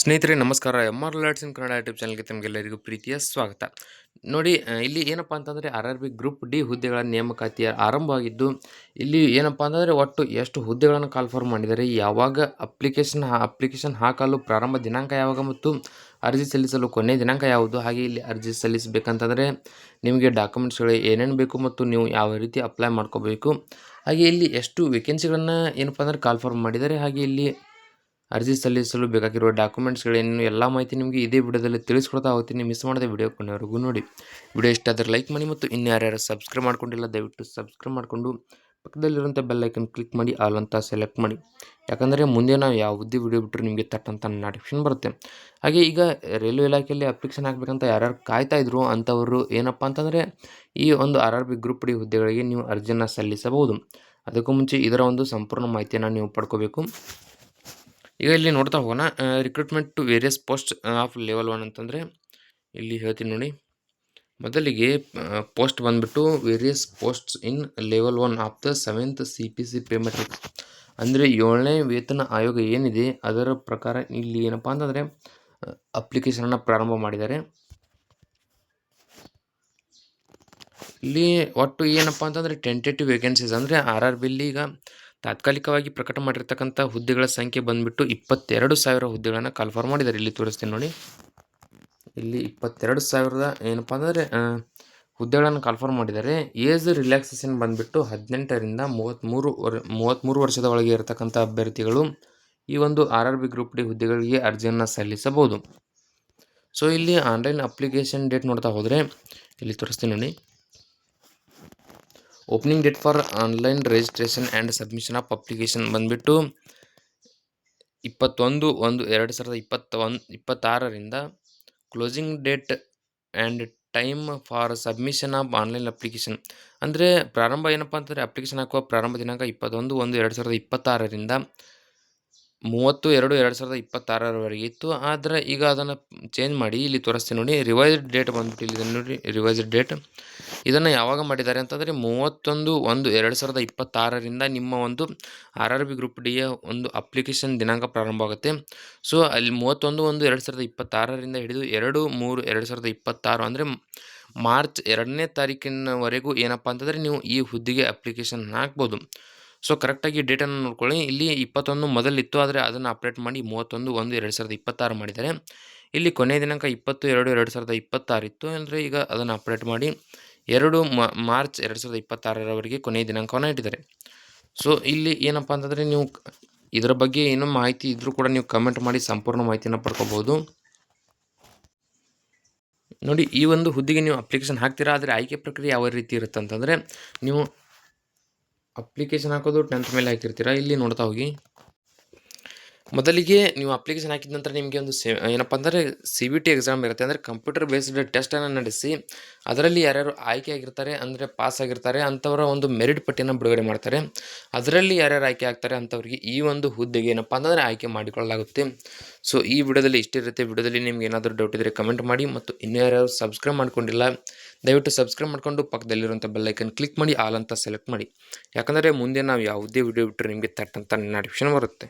ಸ್ನೇಹಿತರೆ ನಮಸ್ಕಾರ. MR. LADS ಇನ್ Kannada YouTube ಚಾನಲ್ಗೆ ತಮಗೆಲ್ಲರಿಗೂ ಪ್ರೀತಿಯ ಸ್ವಾಗತ. ನೋಡಿ, ಇಲ್ಲಿ ಏನಪ್ಪ ಅಂತಂದರೆ ಆರ್.ಆರ್.ಬಿ ಗ್ರೂಪ್ ಡಿ ಹುದ್ದೆಗಳ ನೇಮಕಾತಿ ಆರಂಭವಾಗಿದ್ದು, ಇಲ್ಲಿ ಏನಪ್ಪ ಅಂತಂದರೆ ಒಟ್ಟು ಎಷ್ಟು ಹುದ್ದೆಗಳನ್ನು ಕಾಲ್ಫಾರ್ಮ್ ಮಾಡಿದ್ದಾರೆ, ಯಾವಾಗ ಅಪ್ಲಿಕೇಶನ್ ಹಾಕಲು ಪ್ರಾರಂಭ ದಿನಾಂಕ ಯಾವಾಗ ಮತ್ತು ಅರ್ಜಿ ಸಲ್ಲಿಸಲು ಕೊನೆಯ ದಿನಾಂಕ ಯಾವುದು, ಹಾಗೆ ಇಲ್ಲಿ ಅರ್ಜಿ ಸಲ್ಲಿಸಬೇಕಂತಂದರೆ ನಿಮಗೆ ಡಾಕ್ಯುಮೆಂಟ್ಸ್ಗಳು ಏನೇನು ಬೇಕು ಮತ್ತು ನೀವು ಯಾವ ರೀತಿ ಅಪ್ಲೈ ಮಾಡ್ಕೋಬೇಕು, ಹಾಗೆ ಇಲ್ಲಿ ಎಷ್ಟು ವೇಕೆನ್ಸಿಗಳನ್ನು ಏನಪ್ಪ ಅಂದರೆ ಕಾಲ್ಫಾರ್ಮ್ ಮಾಡಿದ್ದಾರೆ, ಹಾಗೆ ಇಲ್ಲಿ ಅರ್ಜಿ ಸಲ್ಲಿಸಲು ಬೇಕಾಗಿರುವ ಡಾಕ್ಯುಮೆಂಟ್ಸ್ಗಳೇನು ಎಲ್ಲ ಮಾಹಿತಿ ನಿಮಗೆ ಇದೇ ವಿಡಿಯೋದಲ್ಲಿ ತಿಳಿಸ್ಕೊಡ್ತಾ ಹೋಗ್ತೀನಿ. ಮಿಸ್ ಮಾಡದೆ ವಿಡಿಯೋ ಕೊನೆವರೆಗೂ ನೋಡಿ. ವಿಡಿಯೋ ಇಷ್ಟ ಆದರೆ ಲೈಕ್ ಮಾಡಿ ಮತ್ತು ಇನ್ನು ಯಾರ್ಯಾರು ಸಬ್ಸ್ಕ್ರೈಬ್ ಮಾಡ್ಕೊಂಡಿಲ್ಲ ದಯವಿಟ್ಟು ಸಬ್ಸ್ಕ್ರೈಬ್ ಮಾಡಿಕೊಂಡು ಪಕ್ಕದಲ್ಲಿರುವಂಥ ಬೆಲ್ ಐಕನ್ ಕ್ಲಿಕ್ ಮಾಡಿ ಆಲ್ ಅಂತ ಸೆಲೆಕ್ಟ್ ಮಾಡಿ. ಯಾಕಂದರೆ ಮುಂದೆ ನಾವು ಯಾವುದೇ ವಿಡಿಯೋ ಬಿಟ್ಟರು ನಿಮಗೆ ತಟ್ಟಂತ ನೋಟಿಫಿಕೇಶನ್ ಬರುತ್ತೆ. ಹಾಗೆ ಈಗ ರೈಲ್ವೆ ಇಲಾಖೆಯಲ್ಲಿ ಅಪ್ಲಿಕೇಶನ್ ಹಾಕಬೇಕಂತ ಯಾರ್ಯಾರು ಕಾಯ್ತಾ ಇದ್ರು ಅಂಥವರು ಏನಪ್ಪ ಅಂತಂದರೆ ಈ ಒಂದು ಆರ್.ಆರ್.ಬಿ ಗ್ರೂಪ್ ಡಿ ಹುದ್ದೆಗಳಿಗೆ ನೀವು ಅರ್ಜಿಯನ್ನು ಸಲ್ಲಿಸಬಹುದು. ಅದಕ್ಕೂ ಮುಂಚೆ ಇದರ ಒಂದು ಸಂಪೂರ್ಣ ಮಾಹಿತಿಯನ್ನು ನೀವು ಪಡ್ಕೋಬೇಕು. ಈಗ ಇಲ್ಲಿ ನೋಡ್ತಾ ಹೋಗೋಣ. Recruitment to various post of level 1 ಅಂತಂದರೆ ಇಲ್ಲಿ ಹೇಳ್ತೀನಿ ನೋಡಿ. ಮೊದಲಿಗೆ ಪೋಸ್ಟ್ ಬಂದುಬಿಟ್ಟು various posts in level 1 of the 7th CPC pay matrix, ಅಂದರೆ 7ನೇ ವೇತನ ಆಯೋಗ ಏನಿದೆ ಅದರ ಪ್ರಕಾರ ಇಲ್ಲಿ ಏನಪ್ಪ ಅಂತಂದರೆ ಅಪ್ಲಿಕೇಶನನ್ನು ಪ್ರಾರಂಭ ಮಾಡಿದ್ದಾರೆ. ಇಲ್ಲಿ ಒಟ್ಟು ಏನಪ್ಪ ಅಂತಂದರೆ ಟೆಂಟೇಟಿವ್ ವೇಕೆನ್ಸೀಸ್ ಅಂದರೆ ಆರ್.ಆರ್.ಬಿಲಿ ಈಗ ತಾತ್ಕಾಲಿಕವಾಗಿ ಪ್ರಕಟ ಮಾಡಿರ್ತಕ್ಕಂಥ ಹುದ್ದೆಗಳ ಸಂಖ್ಯೆ ಬಂದುಬಿಟ್ಟು 22,000 ಹುದ್ದೆಗಳನ್ನು ಕಾಲ್ಫಾರ್ಮ್ ಮಾಡಿದ್ದಾರೆ. ಇಲ್ಲಿ ತೋರಿಸ್ತೀನಿ ನೋಡಿ. ಇಲ್ಲಿ 22,000 ಏನಪ್ಪ ಅಂದರೆ ಹುದ್ದೆಗಳನ್ನು ಕಾಲ್ಫಾರ್ಮ್ ಮಾಡಿದ್ದಾರೆ. ಏಜ್ ರಿಲ್ಯಾಕ್ಸೇಷನ್ ಬಂದುಬಿಟ್ಟು 18ರಿಂದ 33 ವರ್ಷದ ಒಳಗೆ ಇರತಕ್ಕಂಥ ಅಭ್ಯರ್ಥಿಗಳು ಈ ಒಂದು ಆರ್.ಆರ್.ಬಿ ಗ್ರೂಪ್ ಡಿ ಹುದ್ದೆಗಳಿಗೆ ಅರ್ಜಿಯನ್ನು ಸಲ್ಲಿಸಬಹುದು. ಸೊ ಇಲ್ಲಿ ಆನ್ಲೈನ್ ಅಪ್ಲಿಕೇಶನ್ ಡೇಟ್ ನೋಡ್ತಾ ಹೋದರೆ ಇಲ್ಲಿ ತೋರಿಸ್ತೀನಿ ನೋಡಿ. Opening date for online registration and submission of application ಬಂದುಬಿಟ್ಟು 21/1/2026ರಿಂದ closing date and time for submission of online application, ಅಂದರೆ ಪ್ರಾರಂಭ ಏನಪ್ಪ ಅಂತಂದರೆ ಅಪ್ಲಿಕೇಶನ್ ಹಾಕುವ ಪ್ರಾರಂಭ ದಿನಾಂಕ 21/1/2026ರಿಂದ 30/2/2026ರವರೆಗೆ ಇತ್ತು. ಆದರೆ ಈಗ ಅದನ್ನು ಚೇಂಜ್ ಮಾಡಿ ಇಲ್ಲಿ ತೋರಿಸ್ತೀನಿ ನೋಡಿ. ರಿವೈಸ್ಡ್ ಡೇಟ್ ಬಂದುಬಿಟ್ಟು ಇಲ್ಲಿ ನೋಡಿ. ರಿವೈಸ್ಡ್ ಡೇಟ್ ಇದನ್ನು ಯಾವಾಗ ಮಾಡಿದ್ದಾರೆ ಅಂತಂದರೆ 31/1/2026ರಿಂದ ನಿಮ್ಮ ಒಂದು ಆರ್.ಆರ್.ಬಿ ಗ್ರೂಪ್ ಡಿಯ ಒಂದು ಅಪ್ಲಿಕೇಶನ್ ದಿನಾಂಕ ಪ್ರಾರಂಭ ಆಗುತ್ತೆ. ಸೊ ಅಲ್ಲಿ 31/1/2026ರಿಂದ ಹಿಡಿದು 2/3/2026 ಅಂದರೆ ಮಾರ್ಚ್ 2ನೇ ತಾರೀಕಿನವರೆಗೂ ಏನಪ್ಪ ಅಂತಂದರೆ ನೀವು ಈ ಹುದ್ದೆಗೆ ಅಪ್ಲಿಕೇಶನ್ ಹಾಕ್ಬೋದು. ಸೊ ಕರೆಕ್ಟಾಗಿ ಡೇಟನ್ನು ನೋಡ್ಕೊಳ್ಳಿ. ಇಲ್ಲಿ 21 ಮೊದಲಿತ್ತು, ಆದರೆ ಅದನ್ನು ಅಪ್ಡೇಟ್ ಮಾಡಿ 31/1/2026 ಮಾಡಿದ್ದಾರೆ. ಇಲ್ಲಿ ಕೊನೆಯ ದಿನಾಂಕ 20/2/2026 ಇತ್ತು, ಅಂದರೆ ಈಗ ಅದನ್ನು ಅಪ್ಡೇಟ್ ಮಾಡಿ 2 ಮಾರ್ಚ್ 2026ರವರೆಗೆ ಕೊನೆಯ ದಿನಾಂಕವನ್ನು ಇಟ್ಟಿದ್ದಾರೆ. ಸೊ ಇಲ್ಲಿ ಏನಪ್ಪ ಅಂತಂದರೆ ನೀವು ಇದರ ಬಗ್ಗೆ ಏನೋ ಮಾಹಿತಿ ಇದ್ದರೂ ಕೂಡ ನೀವು ಕಮೆಂಟ್ ಮಾಡಿ ಸಂಪೂರ್ಣ ಮಾಹಿತಿಯನ್ನು ಪಡ್ಕೋಬೋದು. ನೋಡಿ, ಈ ಒಂದು ಹುದ್ದೆಗೆ ನೀವು ಅಪ್ಲಿಕೇಶನ್ ಹಾಕ್ತೀರಾ, ಆದರೆ ಆಯ್ಕೆ ಪ್ರಕ್ರಿಯೆ ಯಾವ ರೀತಿ ಇರುತ್ತೆ ಅಂತಂದರೆ ನೀವು ಅಪ್ಲಿಕೇಶನ್ ಹಾಕೋದು 10th ಮೇಲೆ ಹಾಕಿರ್ತೀರಾ. ಇಲ್ಲಿ ನೋಡ್ತಾ ಹೋಗಿ. ಮೊದಲಿಗೆ ನೀವು ಅಪ್ಲಿಕೇಶನ್ ಹಾಕಿದ ನಂತರ ನಿಮಗೆ ಒಂದು ಏನಪ್ಪ ಅಂದರೆ CBT ಎಕ್ಸಾಮ್ ಇರುತ್ತೆ, ಅಂದರೆ ಕಂಪ್ಯೂಟರ್ ಬೇಸ್ಡ್ ಟೆಸ್ಟನ್ನು ನಡೆಸಿ ಅದರಲ್ಲಿ ಯಾರ್ಯಾರು ಆಯ್ಕೆ ಆಗಿರ್ತಾರೆ, ಅಂದರೆ ಪಾಸ್ ಆಗಿರ್ತಾರೆ ಅಂಥವರ ಒಂದು ಮೆರಿಟ್ ಪಟ್ಟಿಯನ್ನು ಬಿಡುಗಡೆ ಮಾಡ್ತಾರೆ. ಅದರಲ್ಲಿ ಯಾರ್ಯಾರು ಆಯ್ಕೆ ಆಗ್ತಾರೆ ಅಂಥವ್ರಿಗೆ ಈ ಒಂದು ಹುದ್ದೆಗೆ ಏನಪ್ಪ ಅಂತಂದರೆ ಆಯ್ಕೆ ಮಾಡಿಕೊಳ್ಳಲಾಗುತ್ತೆ. ಸೊ ಈ ವಿಡಿಯೋದಲ್ಲಿ ಇಷ್ಟಿರುತ್ತೆ. ವಿಡಿಯೋದಲ್ಲಿ ನಿಮ್ಗೆ ಏನಾದರೂ ಡೌಟ್ ಇದ್ದರೆ ಕಮೆಂಟ್ ಮಾಡಿ, ಮತ್ತು ಇನ್ನೂ ಯಾರ್ಯಾರು ಸಬ್ಸ್ಕ್ರೈಬ್ ಮಾಡ್ಕೊಂಡಿಲ್ಲ ದಯವಿಟ್ಟು ಸಬ್ಸ್ಕ್ರೈಬ್ ಮಾಡಿಕೊಂಡು ಪಕ್ಕದಲ್ಲಿರುವಂಥ ಬೆಲ್ ಐಕನ್ ಕ್ಲಿಕ್ ಮಾಡಿ ಆಲ್ ಅಂತ ಸೆಲೆಕ್ಟ್ ಮಾಡಿ. ಯಾಕಂದರೆ ಮುಂದೆ ನಾವು ಯಾವುದೇ ವಿಡಿಯೋ ಬಿಟ್ಟರೆ ನಿಮಗೆ ತಟ್ಟಂತ ನೋಟಿಫಿಕೇಶನ್ ಬರುತ್ತೆ.